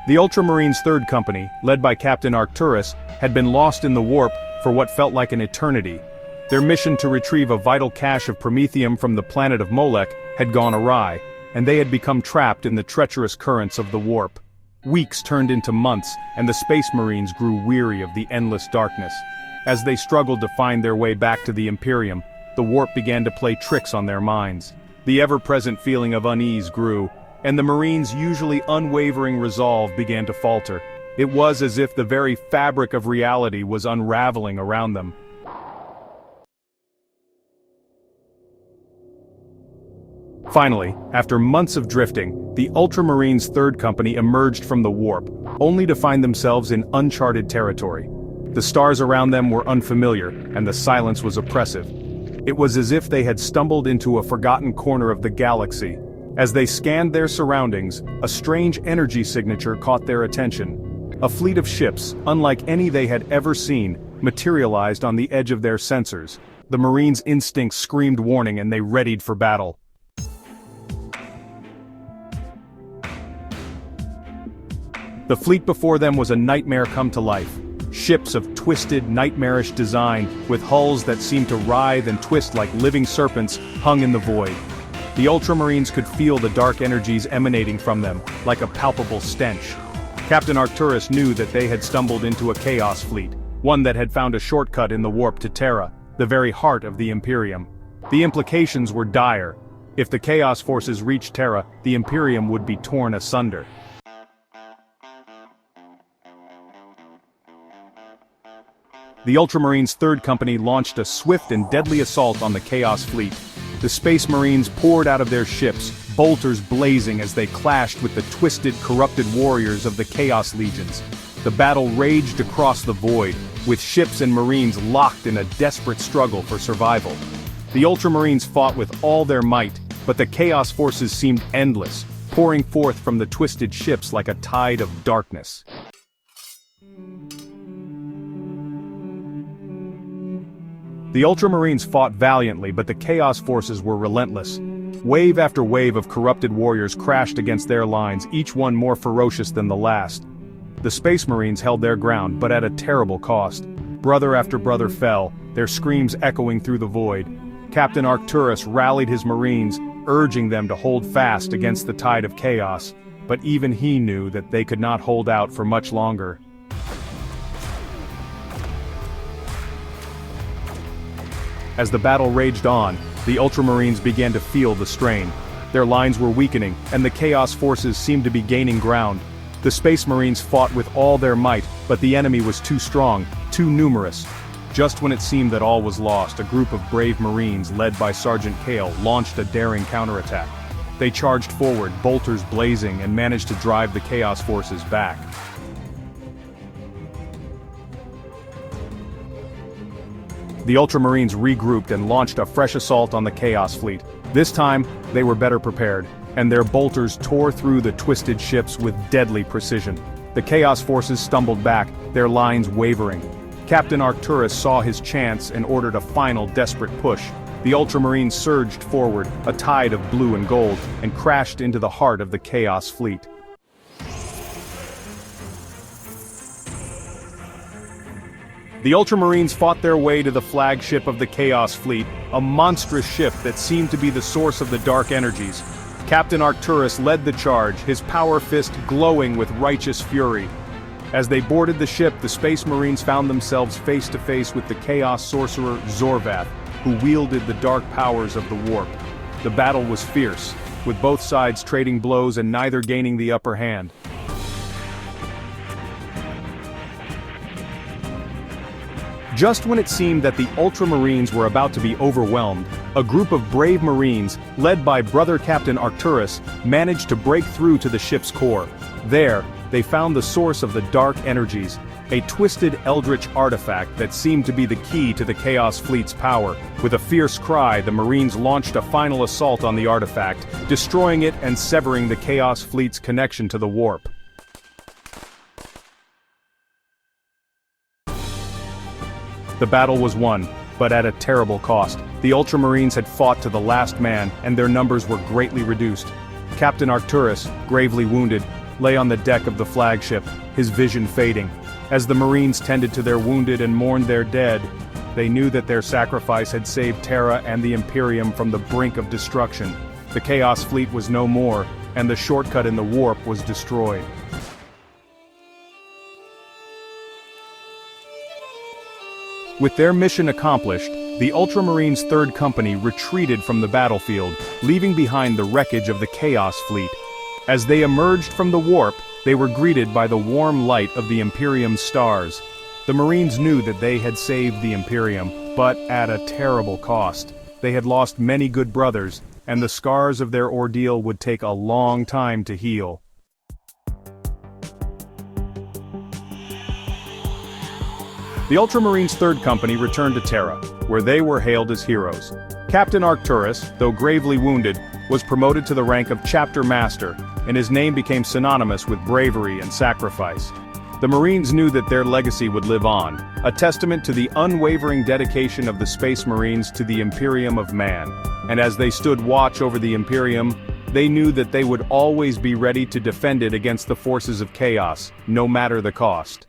The Ultramarines' third company, led by Captain Arcturus, had been lost in the warp for what felt like an eternity. Their mission to retrieve a vital cache of promethium from the planet of Molech had gone awry, and they had become trapped in the treacherous currents of the warp. Weeks turned into months, and the Space Marines grew weary of the endless darkness. As they struggled to find their way back to the Imperium, the warp began to play tricks on their minds. The ever-present feeling of unease grew, and the Marines' usually unwavering resolve began to falter. It was as if the very fabric of reality was unraveling around them. Finally, after months of drifting, the Ultramarines' third company emerged from the warp, only to find themselves in uncharted territory. The stars around them were unfamiliar, and the silence was oppressive. It was as if they had stumbled into a forgotten corner of the galaxy. As they scanned their surroundings, a strange energy signature caught their attention. A fleet of ships, unlike any they had ever seen, materialized on the edge of their sensors. The Marines' instincts screamed warning and they readied for battle. The fleet before them was a nightmare come to life. Ships of twisted, nightmarish design, with hulls that seemed to writhe and twist like living serpents, hung in the void. The Ultramarines could feel the dark energies emanating from them, like a palpable stench. Captain Arcturus knew that they had stumbled into a chaos fleet, one that had found a shortcut in the warp to Terra, the very heart of the Imperium. The implications were dire. If the chaos forces reached Terra, the Imperium would be torn asunder. The Ultramarines' third company launched a swift and deadly assault on the Chaos Fleet. The Space Marines poured out of their ships, bolters blazing as they clashed with the twisted, corrupted warriors of the Chaos Legions. The battle raged across the void, with ships and Marines locked in a desperate struggle for survival. The Ultramarines fought with all their might, but the Chaos forces seemed endless, pouring forth from the twisted ships like a tide of darkness. The Ultramarines fought valiantly, but the Chaos forces were relentless. Wave after wave of corrupted warriors crashed against their lines, each one more ferocious than the last. The Space Marines held their ground, but at a terrible cost. Brother after brother fell, their screams echoing through the void. Captain Arcturus rallied his Marines, urging them to hold fast against the tide of chaos, but even he knew that they could not hold out for much longer. As the battle raged on, the Ultramarines began to feel the strain. Their lines were weakening, and the Chaos forces seemed to be gaining ground. The Space Marines fought with all their might, but the enemy was too strong, too numerous. Just when it seemed that all was lost, a group of brave Marines led by Sergeant Kale launched a daring counterattack. They charged forward, bolters blazing, and managed to drive the Chaos forces back. The Ultramarines regrouped and launched a fresh assault on the Chaos Fleet. This time, they were better prepared, and their bolters tore through the twisted ships with deadly precision. The Chaos forces stumbled back, their lines wavering. Captain Arcturus saw his chance and ordered a final desperate push. The Ultramarines surged forward, a tide of blue and gold, and crashed into the heart of the Chaos Fleet. The Ultramarines fought their way to the flagship of the Chaos Fleet, a monstrous ship that seemed to be the source of the dark energies. Captain Arcturus led the charge, his power fist glowing with righteous fury. As they boarded the ship, the Space Marines found themselves face to face with the Chaos sorcerer Zorvath, who wielded the dark powers of the warp. The battle was fierce, with both sides trading blows and neither gaining the upper hand. Just when it seemed that the Ultramarines were about to be overwhelmed, a group of brave Marines, led by Brother Captain Arcturus, managed to break through to the ship's core. There, they found the source of the dark energies, a twisted eldritch artifact that seemed to be the key to the Chaos Fleet's power. With a fierce cry, the Marines launched a final assault on the artifact, destroying it and severing the Chaos Fleet's connection to the warp. The battle was won, but at a terrible cost. The Ultramarines had fought to the last man, and their numbers were greatly reduced. Captain Arcturus, gravely wounded, lay on the deck of the flagship, his vision fading. As the Marines tended to their wounded and mourned their dead, they knew that their sacrifice had saved Terra and the Imperium from the brink of destruction. The Chaos Fleet was no more, and the shortcut in the warp was destroyed. With their mission accomplished, the Ultramarines' 3rd Company retreated from the battlefield, leaving behind the wreckage of the Chaos Fleet. As they emerged from the warp, they were greeted by the warm light of the Imperium's stars. The Marines knew that they had saved the Imperium, but at a terrible cost. They had lost many good brothers, and the scars of their ordeal would take a long time to heal. The Ultramarines' 3rd Company returned to Terra, where they were hailed as heroes. Captain Arcturus, though gravely wounded, was promoted to the rank of Chapter Master, and his name became synonymous with bravery and sacrifice. The Marines knew that their legacy would live on, a testament to the unwavering dedication of the Space Marines to the Imperium of Man. And as they stood watch over the Imperium, they knew that they would always be ready to defend it against the forces of chaos, no matter the cost.